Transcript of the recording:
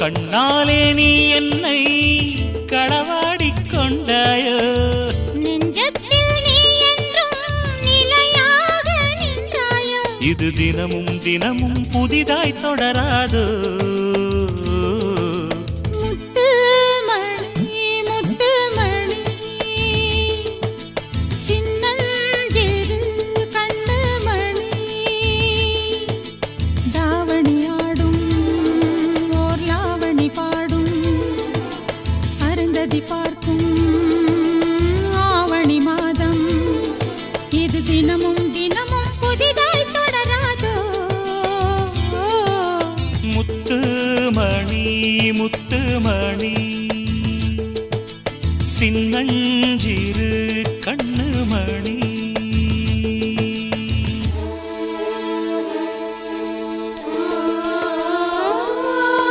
கண்ணாலே நீ என்னை களவாடிக் கொண்டாயோ நெஞ்சத்தில் நீ என்றும் நிலையாக நின்றாயோ இது தினமும் தினமும் புதிதாய் தொடராதோ பார்க்கும் ஆவணி மாதம் இது தினமும் தினமும் புதிதாய் தொடராதோ முத்து மணி